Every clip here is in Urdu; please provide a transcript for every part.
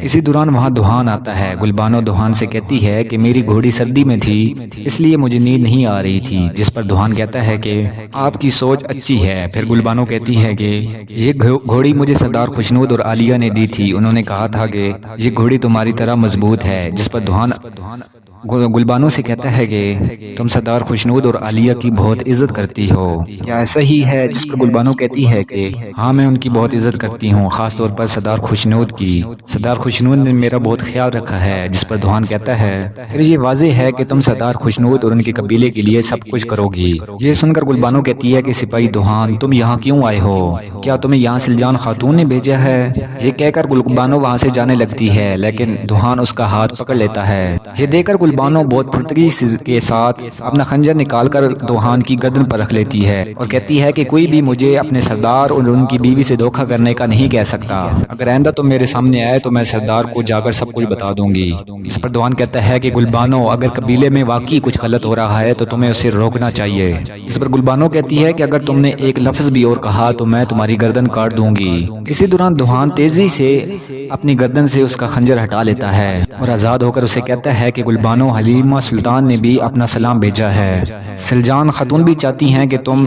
اسی دوران وہاں دوحان آتا ہے۔ گلبانو دوحان سے کہتی ہے کہ میری گھوڑی سردی میں تھی اس لیے مجھے نیند نہیں آ رہی تھی، جس پر دوحان کہتا ہے کہ آپ کی سوچ اچھی ہے۔ پھر گلبانو کہتی ہے کہ یہ گھوڑی مجھے سردار خوشنود اور عالیہ نے دی تھی، انہوں نے کہا تھا کہ یہ گھوڑی تمہاری طرح مضبوط ہے، جس پر دوحان گلبانو سے کہتا ہے کہ تم سردار خوشنود اور عالیہ کی بہت عزت کرتی ہو، کیا ایسا ہی ہے؟ جس پر گلبانو کہتی ہے کہ ہاں میں ان کی بہت عزت کرتی ہوں، خاص طور پر سردار خوشنود کی۔ سردار خوشنود نے میرا بہت خیال رکھا ہے۔ جس پر دوحان کہتا ہے پھر یہ واضح ہے کہ تم سردار خوشنود اور ان کے قبیلے کے لیے سب کچھ کرو گی۔ یہ سن کر گلبانو کہتی ہے کہ سپاہی دوحان تم یہاں کیوں آئے ہو؟ کیا تمہیں یہاں سلجان خاتون نے بھیجا ہے؟ یہ کہہ کر گلبانو وہاں سے جانے لگتی ہے، لیکن دوحان اس کا ہاتھ پکڑ لیتا ہے۔ یہ دیکھ کر گلبانو بہت پھرتگی کے ساتھ اپنا خنجر نکال کر دوحان کی گردن پر رکھ لیتی ہے اور کہتی ہے کہ کوئی بھی مجھے اپنے سردار اور ان کی بیوی سے دھوکہ کرنے کا نہیں کہہ سکتا۔ اگر آئندہ تم میرے سامنے آئے تو میں سردار کو جا کر سب کچھ بتا دوں گی۔ اس پر دوحان کہتا ہے کہ گلبانو اگر قبیلے میں واقعی کچھ غلط ہو رہا ہے تو تمہیں اسے روکنا چاہیے۔ اس پر گلبانو کہتی ہے کہ اگر تم نے ایک لفظ بھی اور کہا تو میں تمہاری گردن کاٹ دوں گی۔ اسی دوران دوحان تیزی سے اپنی گردن سے اس کا خنجر ہٹا لیتا ہے اور آزاد ہو کر اسے کہتا ہے کہ گلبانو حلیمہ سلطان نے بھی اپنا سلام بھیجا ہے۔ سلجان خاتون بھی چاہتی ہیں کہ تم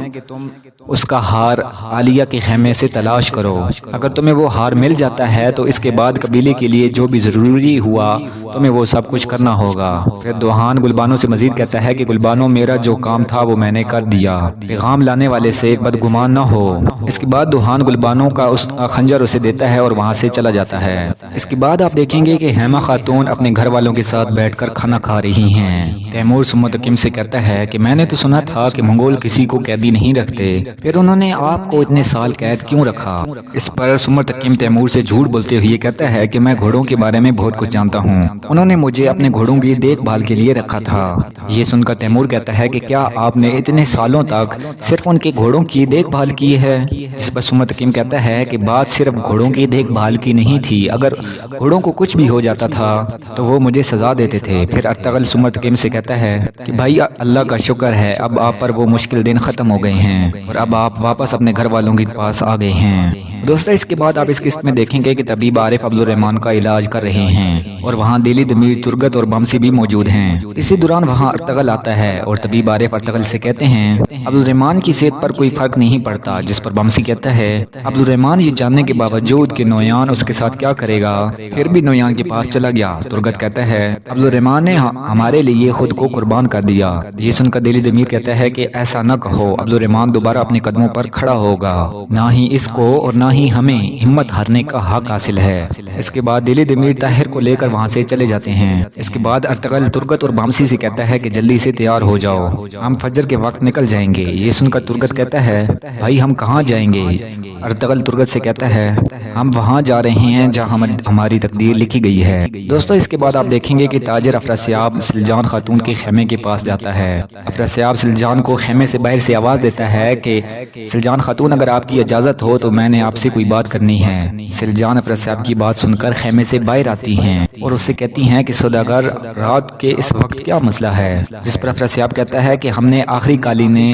اس کا ہار عالیہ کے خیمے سے تلاش کرو۔ اگر تمہیں وہ ہار مل جاتا ہے تو اس کے بعد قبیلے کے لیے جو بھی ضروری ہوا تمہیں وہ سب کچھ کرنا ہوگا۔ پھر دوحان گلبانو سے مزید کہتا ہے کہ گلبانو میرا جو کام تھا وہ میں نے کر دیا، پیغام لانے والے سے بدگمان نہ ہو۔ اس کے بعد دوحان گلبانو کا اس خنجر اسے دیتا ہے اور وہاں سے چلا جاتا ہے۔ اس کے بعد آپ دیکھیں گے کہ ہیما خاتون اپنے گھر والوں کے ساتھ بیٹھ کر کھانا کھا رہی ہیں۔ تیمور سمتکم سے کہتا ہے کہ میں نے تو سنا تھا کہ منگول کسی کو قیدی نہیں رکھتے، پھر انہوں نے آپ کو اتنے سال قید کیوں رکھا؟ اس پر سمتکم تیمور سے جھوٹ بولتے ہوئے کہتا ہے کہ میں گھوڑوں کے بارے میں بہت کچھ جانتا ہوں، انہوں نے مجھے اپنے گھوڑوں کی دیکھ بھال کے لیے رکھا تھا۔ یہ سن کر تیمور کہتا ہے کہ کیا آپ نے اتنے سالوں تک صرف ان کے گھوڑوں کی دیکھ بھال کی ہے؟ جس پر سمتکم کہتا ہے کہ بات صرف گھوڑوں کی دیکھ بھال کی نہیں تھی، اگر گھوڑوں کو کچھ بھی ہو جاتا تھا تو وہ مجھے سزا دیتے تھے۔ پھر ارطغرل سمتکم سے کہتا ہے کہ بھائی اللہ کا شکر ہے اب آپ پر وہ مشکل دن ختم ہو گئے ہیں اور اب آپ واپس اپنے گھر والوں کے پاس آ گئے ہیں۔ دوستو اس کے بعد آپ اس قسط میں دیکھیں گے کہ طبیب عارف عبدالرحمن کا علاج کر رہے ہیں اور وہاں دلی دمیر ترگت اور بمسی بھی موجود ہیں۔ اسی دوران وہاں ارطغرل آتا ہے اور طبیب عارف ارطغرل سے کہتے ہیں عبدالرحمن کی صحت پر کوئی فرق نہیں پڑتا، جس پر بمسی کہتا ہے عبدالرحمن یہ جاننے کے باوجود کہ نویان اس کے ساتھ کیا کرے گا پھر بھی نویان کے پاس چلا گیا۔ ترگت کہتا ہے عبدالرحمن نے ہمارے لیے خود کو قربان کر دیا۔ یہ سن کر دلی دمیر کہتا ہے کہ ایسا نہ کہو، عبدالرحمن دوبارہ اپنے قدموں پر کھڑا ہوگا، نہ ہی اس کو اور نہ ہی ہمیں ہمت ہارنے کا حق حاصل ہے۔ اس کے بعد دلی دمیر طاہر کو لے کر وہاں سے چلے جاتے ہیں۔ اس کے بعد ارطغرل ترگت اور بامسی سے کہتا ہے کہ جلدی سے تیار ہو جاؤ، ہم فجر کے وقت نکل جائیں گے۔ یہ سن کر ترگت کہتا ہے بھائی ہم کہاں جائیں گے؟ ارطغرل ترگت سے کہتا ہے ہم وہاں جا رہے ہیں جہاں ہماری تقدیر لکھی گئی ہے۔ دوستو اس کے بعد آپ دیکھیں گے کہ تاجر افراسیاب سلجان خاتون کے خیمے کے پاس جاتا ہے۔ افراسیاب سلجان کو خیمے سے باہر سے آواز دیتا ہے کہ سلجان خاتون اگر آپ کی اجازت ہو تو میں نے آپ سے کوئی بات کرنی ہے۔ سلجان افراسیاب کی بات سن کر خیمے سے باہر آتی ہیں اور اس سے کہتی ہیں کہ سوداگر رات کے اس وقت کیا مسئلہ ہے؟ جس پر افراسیاب کہتا ہے کہ ہم نے آخری قالینیں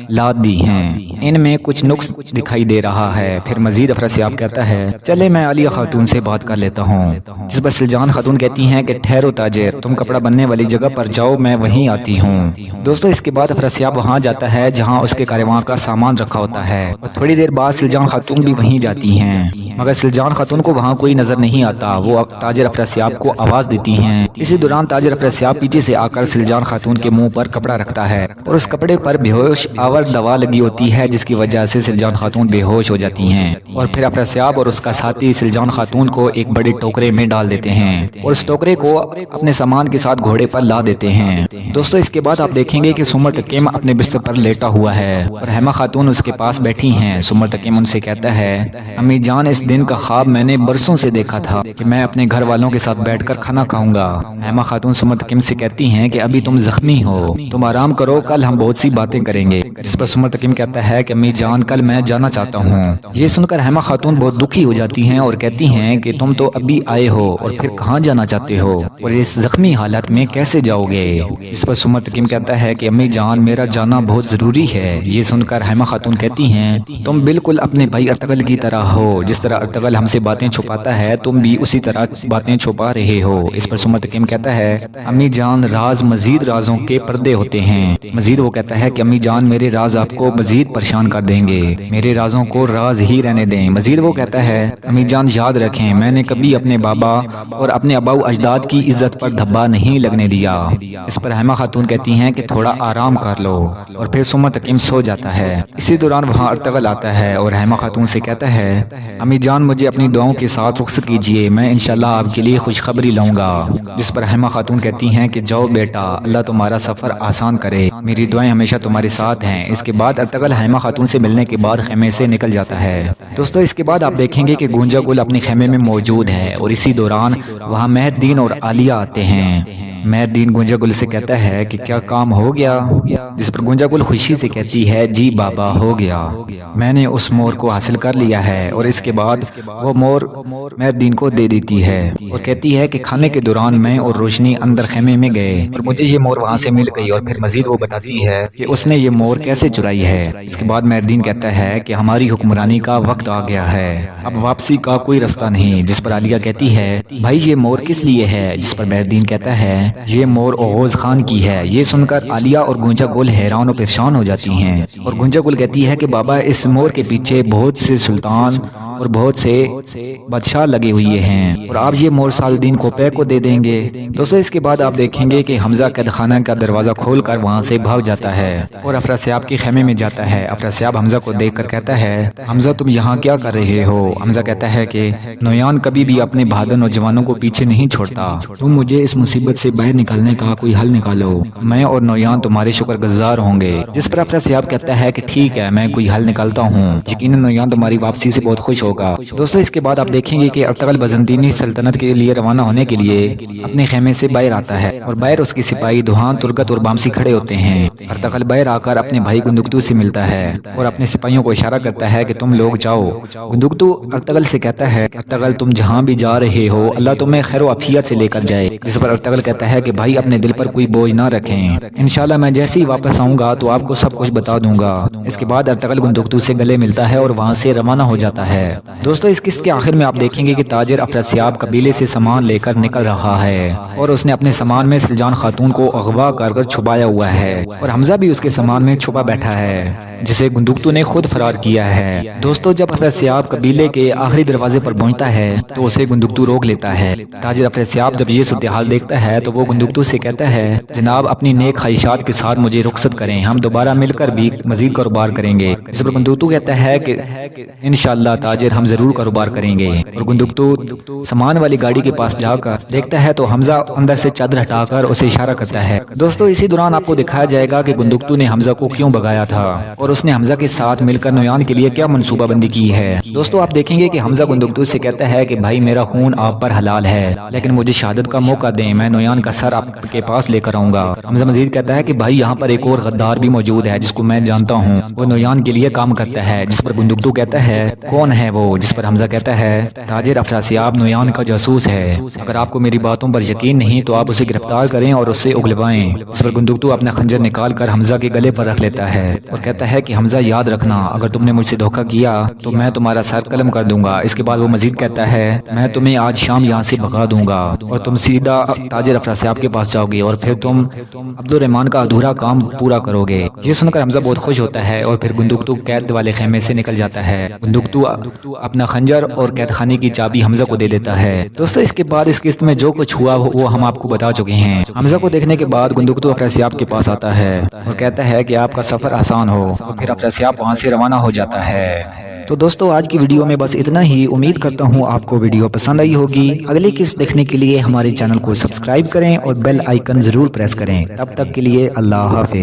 لاد دی ہیں، ان میں کچھ نقص دکھائی دے رہا ہے۔ پھر مزید افراسیاب کہتا ہے چلے میں عالیہ خاتون سے بات کر لیتا ہوں۔ جس پر سلجان خاتون کہتی ہیں کہ ٹھہرو تاجر، تم کپڑا بننے والی جگہ پر جاؤ، میں وہیں آتی ہوں۔ دوستو اس کے بعد افراسیاب وہاں جاتا ہے جہاں اس کے کارواں کا سامان رکھا ہوتا ہے اور تھوڑی دیر بعد سلجان خاتون بھی وہیں جاتی ہیں، مگر سلجان خاتون کو وہاں کوئی نظر نہیں آتا۔ وہ تاجر افراسیاب کو آواز دیتی ہیں۔ اسی دوران تاجر افراسیاب پیچھے سے آ کر سلجان خاتون کے منہ پر کپڑا رکھتا ہے اور اس کپڑے پر بے ہوش آور دوا لگی ہوتی ہے، جس کی وجہ سے سلجان خاتون بے ہوش ہو جاتی ہیں اور پھر افراسیاب اور اس کا ساتھی سلجان خاتون کو ایک بڑے ٹوکرے میں ڈال دیتے ہیں اور اس ٹوکرے کو اپنے سامان کے ساتھ گھوڑے پر لا دیتے ہیں۔ دوستو اس کے بعد آپ دیکھیں گے کہ سمرتکم اپنے بستر پر لیٹا ہوا ہے اور ہیما خاتون اس کے پاس بیٹھی ہیں۔ سمرتکم ان سے کہتا ہے امی جان اس دن کا خواب میں نے برسوں سے دیکھا تھا کہ میں اپنے گھر والوں کے ساتھ بیٹھ کر کھانا کھاؤں گا۔ ہیما خاتون سمرتکم سے کہتی ہیں کہ ابھی تم زخمی ہو، تم آرام کرو، کل ہم بہت سی باتیں کریں گے۔ جس پر سمرتکم کہتا ہے کہ امی جان کل میں جانا چاہتا ہوں۔ یہ سن کر ہیما خاتون بہت دکھی ہو جاتی ہیں اور کہتی ہیں کہ تم تو ابھی آئے ہو اور پھر کہاں جانا چاہتے ہو اور اس زخمی حالت میں کیسے جاؤ گے؟ اس پر سمرتکم کہتا ہے کہ امی جان میرا جانا بہت ضروری ہے۔ یہ سن کر ہیما خاتون کہتی ہیں تم بالکل اپنے بھائی ارطغرل کی طرح ہو، جس طرح طرح ارطغرل ہم سے باتیں چھپاتا ہے تم بھی اسی طرح باتیں چھپا رہے ہو۔ اس پر سمر تقیم کہتا ہے امی جان راز مزید رازوں کے پردے ہوتے ہیں۔ مزید وہ کہتا ہے کہ امی جان میرے راز آپ کو مزید پریشان کر دیں گے، میرے رازوں کو راز ہی رہنے دیں۔ مزید وہ کہتا ہے امی جان یاد رکھیں میں نے کبھی اپنے بابا اور اپنے اباؤ اجداد کی عزت پر دھبا نہیں لگنے دیا۔ اس پر حیمہ خاتون کہتی ہیں کہ تھوڑا آرام کر لو، اور پھر سمر تقیم سو جاتا ہے۔ اسی دوران وہاں ارطغرل آتا ہے اور حیمہ خاتون سے کہتا ہے امی جان مجھے اپنی دعاؤں کے ساتھ رخصت کیجیے، میں انشاءاللہ آپ کے لیے خوشخبری لاؤں گا۔ جس پر حیمہ خاتون کہتی ہیں کہ جاؤ بیٹا، اللہ تمہارا سفر آسان کرے، میری دعائیں ہمیشہ تمہارے ساتھ ہیں۔ اس کے بعد ارطغرل حیمہ خاتون سے ملنے کے بعد خیمے سے نکل جاتا ہے۔ دوستو اس کے بعد آپ دیکھیں گے کہ گونجا گل اپنے خیمے میں موجود ہے، اور اسی دوران وہاں مہر الدین اور عالیہ آتے ہیں۔ مہر الدین گونجا گل سے کہتا ہے کہ کیا کام ہو گیا؟ جس پر گونجا گل خوشی سے کہتی ہے جی بابا ہو گیا، میں نے اس مور کو حاصل کر لیا ہے۔ اور اس کے بعد وہ مور مہر الدین کو دے دیتی ہے اور کہتی ہے کہ کھانے کے دوران میں اور روشنی اندر خیمے میں گئے اور مجھے یہ مور وہاں سے مل گئی، اور پھر مزید وہ بتاتی ہے کہ اس نے یہ مور کیسے چرائی ہے۔ اس کے بعد مہر الدین کہتا ہے کہ ہماری حکمرانی کا وقت آ گیا ہے، اب واپسی کا کوئی رستہ نہیں۔ جس پر عالیہ کہتی ہے بھائی یہ مور کس لیے ہے؟ جس پر مہر الدین کہتا ہے یہ مور اوغوز خان کی ہے۔ یہ سن کر عالیہ اور گونجا گل حیران و پریشان ہو جاتی ہیں، اور گونجا گل کہتی ہے کہ بابا اس مور کے پیچھے بہت سے سلطان اور بہت سے بادشاہ لگے ہوئے ہیں، اور آپ یہ مور صلاح الدین کوپے کو دے دیں گے۔ دوستو اس کے بعد آپ دیکھیں گے کہ حمزہ قید خانہ کا دروازہ کھول کر وہاں سے بھاگ جاتا ہے اور افراسیاب کے خیمے میں جاتا ہے۔ افراسیاب حمزہ کو دیکھ کر کہتا ہے حمزہ تم یہاں کیا کر رہے ہو؟ حمزہ کہتا ہے کہ نویان کبھی بھی اپنے بہادر نوجوانوں کو پیچھے نہیں چھوڑتا، تم مجھے اس مصیبت سے باہر نکالنے کا کوئی حل نکالو، میں اور نویان تمہارے شکر گزار ہوں گے۔ جس پر افراسیاب کہتا ہے کہ ٹھیک ہے میں کوئی حل نکالتا ہوں، یقیناً نویان تمہاری واپسی سے بہت خوش ہوگا۔ دوستو اس کے بعد آپ دیکھیں گے کہ ارطغرل بازنطینی سلطنت کے لیے روانہ ہونے کے لیے اپنے خیمے سے باہر آتا ہے، اور باہر اس کے سپاہی دھوان، ترگت اور بامسی کھڑے ہوتے ہیں۔ ارطغرل باہر آ کر اپنے بھائی گندگتو سے ملتا ہے اور اپنے سپاہیوں کو اشارہ کرتا ہے کہ تم لوگ جاؤ۔ گندگتو ارطغرل سے کہتا ہے ارطغرل تم جہاں بھی جا رہے ہو اللہ تمہیں خیر و عافیت سے لے کر جائے۔ جس پر ارطغرل کہتا ہے کہ بھائی اپنے دل پر کوئی بوجھ نہ رکھیں، انشاءاللہ میں جیسے ہی واپس آؤں گا تو آپ کو سب کچھ بتا دوں گا۔ اس کے بعد ارطغرل گندگتو سے گلے ملتا ہے اور وہاں سے روانہ ہو جاتا ہے۔ دوستو اس قسط کے آخر میں آپ دیکھیں گے کہ تاجر افراسیاب قبیلے سے سامان لے کر نکل رہا ہے، اور اس نے اپنے سامان میں سلجان خاتون کو اغوا کر چھپایا ہوا ہے، اور حمزہ بھی اس کے سامان میں چھپا بیٹھا ہے جسے گندگتو نے خود فرار کیا ہے۔ دوستو جب افراسیاب قبیلے کے آخری دروازے پر پہنچتا ہے تو اسے گندگتو روک لیتا ہے۔ تاجر افراسیاب جب یہ صورتحال دیکھتا ہے تو وہ گندگتو سے کہتا ہے جناب اپنی نیک خواہشات کے ساتھ مجھے رخصت کریں، ہم دوبارہ مل کر بھی مزید کاروبار کریں گے۔ اس پر گندگتو کہتا ہے کہ انشاءاللہ تاجر ہم ضرور کاروبار کریں گے، اور گندگتو سامان والی گاڑی کے پاس جا کر دیکھتا ہے تو حمزہ اندر سے چادر ہٹا کر اسے اشارہ کرتا ہے۔ دوستو اسی دوران آپ کو دکھایا جائے گا کہ گندگتو نے حمزہ کو کیوں بھگایا تھا، اور اس نے حمزہ کے ساتھ مل کر نویان کے لیے کیا منصوبہ بندی کی ہے۔ دوستو آپ دیکھیں گے کہ حمزہ گندگتو سے کہتا ہے کہ بھائی میرا خون آپ پر حلال ہے، لیکن مجھے شہادت کا موقع دیں، میں نویان کا سر آپ کے پاس لے کر آؤں گا۔ حمزہ مزید کہتا ہے کہ بھائی یہاں پر ایک اور غدار بھی موجود ہے جس کو میں جانتا ہوں، وہ نویان کے لیے کام کرتا ہے۔ جس پر گندگتو کہتا ہے کون ہے وہ؟ جس پر حمزہ کہتا ہے تاجر افراسیاب نویان کا جاسوس ہے، اگر آپ کو میری باتوں پر یقین نہیں تو آپ اسے گرفتار کریں اور اسے اگلوائیں۔ اس پر گندگتو اپنا خنجر نکال کر حمزہ کے گلے پر رکھ لیتا ہے اور کہتا ہے کہ حمزہ یاد رکھنا اگر تم نے مجھ سے دھوکہ کیا تو میں تمہارا سر قلم کر دوں گا۔ اس کے بعد وہ مزید کہتا ہے میں تمہیں آج شام یہاں سے بھگا دوں گا اور تم سیدھا تاجر افراسیاب کے پاس جاؤ گے اور پھر تم عبد الرحمن کا ادھورا کام پورا کرو گے۔ یہ سن کر حمزہ بہت خوش ہوتا ہے اور پھر گندگتو قید والے خیمے سے نکل جاتا ہے۔ گندگتو اپنا خنجر اور قید خانے کی چابی حمزہ کو دے دیتا ہے۔ دوستو اس کے بعد اس قسط میں جو کچھ ہوا وہ ہم آپ کو بتا چکے ہیں۔ حمزہ کو دیکھنے کے بعد گندگتو افراسیاب کے پاس آتا ہے اور کہتا ہے کہ آپ کا سفر آسان ہو، اور پھر افراسیاب وہاں سے روانہ ہو جاتا ہے۔ تو دوستو آج کی ویڈیو میں بس اتنا ہی، امید کرتا ہوں آپ کو ویڈیو پسند آئی ہوگی۔ اگلی قسط دیکھنے کے لیے ہمارے چینل کو سبسکرائب کریں اور بیل آئیکن ضرور پریس کریں۔ تب تک کے لیے اللہ حافظ۔